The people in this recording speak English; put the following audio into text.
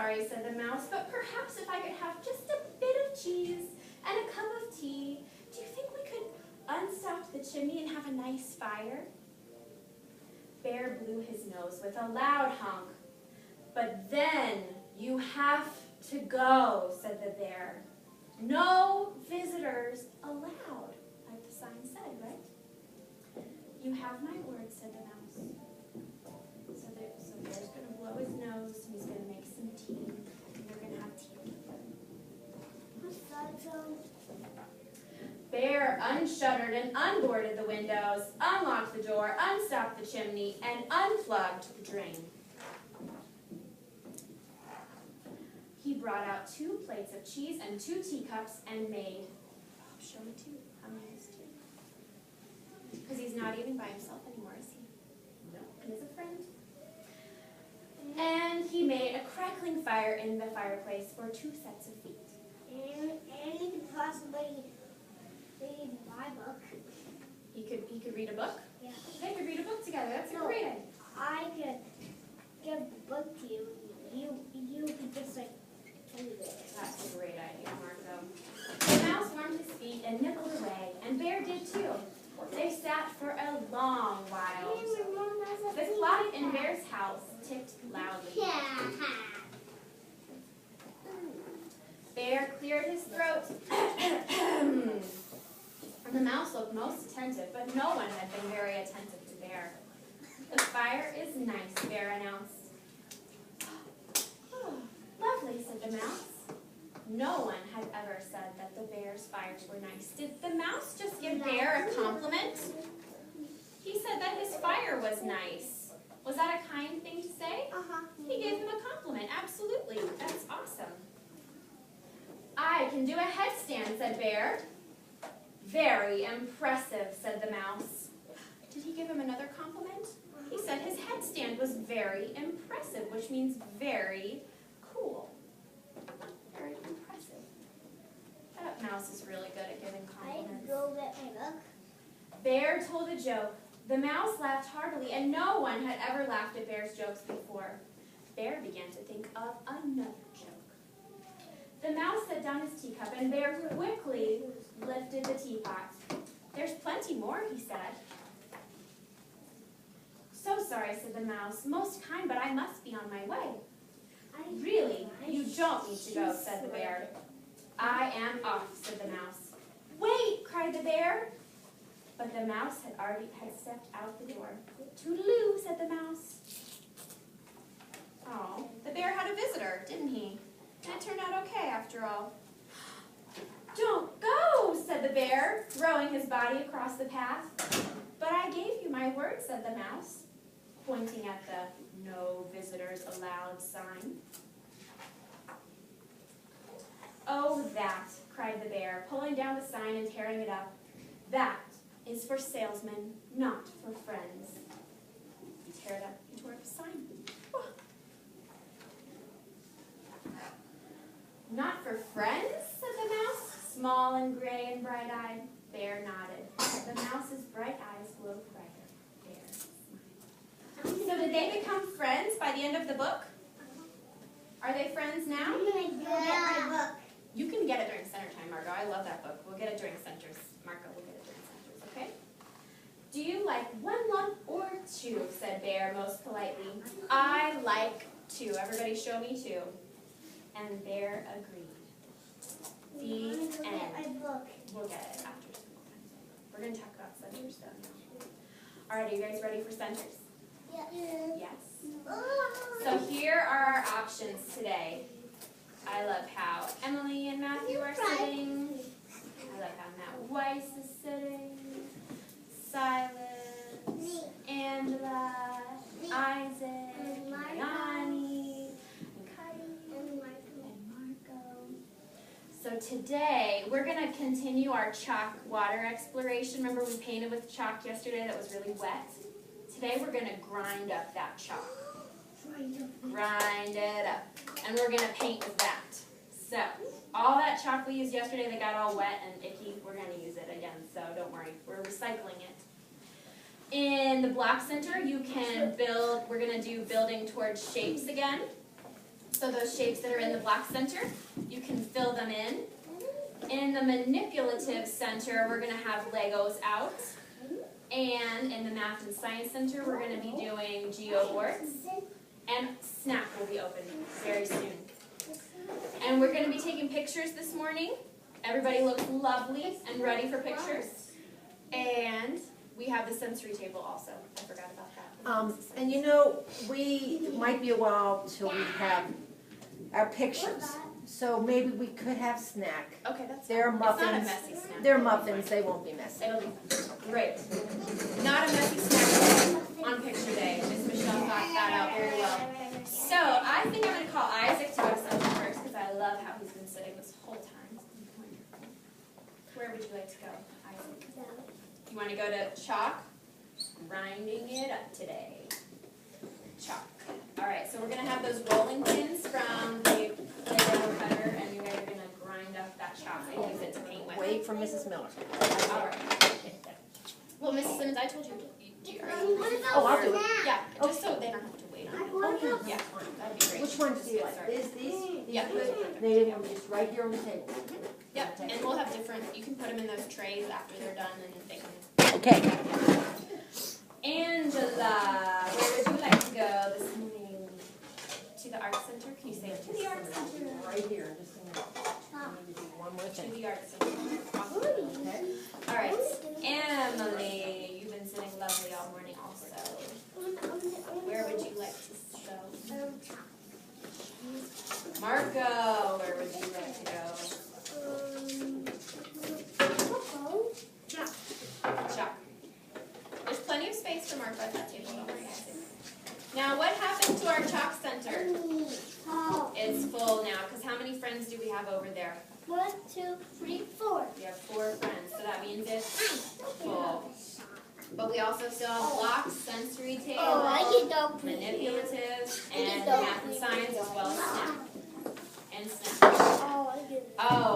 sorry, said the mouse, but perhaps if I could have just a bit of cheese and a cup of tea, do you think we could unstop the chimney and have a nice fire? Bear blew his nose with a loud honk. But then you have to go, said the bear. No visitors allowed, like the sign said, right? You have my word, said the mouse. So Bear's going to blow his nose, and he's going to make some tea, and they're going to have tea together. Bear unshuttered and unboarded the windows, unlocked the door, unstopped the chimney, and unplugged the drain. He brought out 2 plates of cheese and 2 teacups and made, show me 2, how many is 2? Because he's not eating by himself anymore, is he? No, he has a friend. And he made a crackling fire in the fireplace for 2 sets of feet. And he could possibly read my book. He could read a book? Yeah. They could read a book together. That's a great idea. I could give the book to you. You could just like read it. That's a great idea, Marco. The mouse warmed his feet and nibbled away, and Bear did too. They sat for a long while. The clock in Bear's house ticked loudly. Bear cleared his throat. The mouse looked most attentive, but no one had been very attentive to Bear. The fire is nice, Bear announced. Oh, lovely, said the mouse. No one had ever said that the bear's fires were nice. Did the mouse just give Bear a compliment? He said that his fire was nice. Was that a kind thing to say? He gave him a compliment, absolutely. That's awesome. I can do a headstand, said Bear. Very impressive, said the mouse. Did he give him another compliment? He said his headstand was very impressive, which means very cool. Very impressive. That mouse is really good at giving compliments. I go get my book. Bear told a joke. The mouse laughed heartily, and no one had ever laughed at Bear's jokes before. Bear began to think of another joke. The mouse set down his teacup, and Bear quickly lifted the teapot. There's plenty more, he said. So sorry, said the mouse. Most kind, but I must be on my way. Really, you don't need to go, said the bear. I am off, said the mouse. Wait, cried the bear. But the mouse had stepped out the door. Toodaloo, said the mouse. Oh, the bear had a visitor, didn't he? And it turned out okay after all. Don't go, said the bear, throwing his body across the path. But I gave you my word, said the mouse, pointing at the no visitors allowed sign. Oh, that, cried the bear, pulling down the sign and tearing it up. That is for salesmen, not for friends. He tore up the sign. Not for friends, said the mouse, small and gray and bright-eyed. Bear nodded. The mouse's bright eyes glowed brighter. Bear smiled. So did they become friends by the end of the book? Are they friends now? I'm going to go get my book. You can get it during center time, Margo. I love that book. We'll get it during centers. Marco, we'll get it during centers, okay? Do you like 1 lump or 2, said Bear most politely. I like 2. Everybody show me 2. And Bear agreed. The end. We'll get it after school time's over. We're going to talk about centers though now. All right, are you guys ready for centers? Yes. So here are our options today. I love how Emily and Matthew are sitting. I love how Matt Weiss is sitting. Silas, Angela, Isaac, Yanni, and Marco. So today we're going to continue our chalk water exploration. Remember we painted with chalk yesterday that was really wet? Today we're going to grind up that chalk. Grind it up. And we're going to paint with that. So, all that chalk we used yesterday that got all wet and icky, we're going to use it again, so don't worry. We're recycling it. In the block center, you can build, we're going to do building towards shapes again. So those shapes that are in the black center, you can fill them in. In the manipulative center, we're going to have Legos out. And in the math and science center, we're going to be doing geoboards. And snack will be open very soon. And we're going to be taking pictures this morning. Everybody looks lovely and ready for pictures. And we have the sensory table also. I forgot about that. And you know, we might be a while till we have our pictures. So maybe we could have snack. Okay, that's They're fine. muffins. It's not a messy snack. They're muffins, they won't be messy. It'll be great. Not a messy snack on picture day. Miss Michelle thought that out very well. So I think I'm going to call Isaac to go to session first because I love how he's been sitting this whole time. Where would you like to go, Isaac? You want to go to chalk? Grinding it up today. Chalk. All right, so we're going to have those rolling pins from the Play-Doh cutter, and you guys are going to grind up that chalk and use it to paint with. Wait for Mrs. Miller. All right. Well, Mrs. Simmons, I told you. Oh, I'll do it. Yeah, just so they don't have to wait on you. Yeah, that'd be great. Which ones do you Let's like? get started. These? Yep. They didn't, just right here on the table. Yep, and we'll have different, you can put them in those trays after they're done and they can. Okay. Angela, where would you like to go this morning? To the art center? Can you say to the art center? Right here, just a minute. I need to do one more To thing. the art center. Awesome. Okay. All right, Emily, you've been sitting lovely all morning also. Where would you like to go? Marco, where would you like to go? Chalk. There's plenty of space for Marco at that table, don't worry. Now, what happened to our chalk center? It's full now, because how many friends do we have over there? 1, 2, 3, 4. We have 4 friends, so that means it's full. But we also still have blocks, sensory tables, Oh, I get all pretty. manipulatives,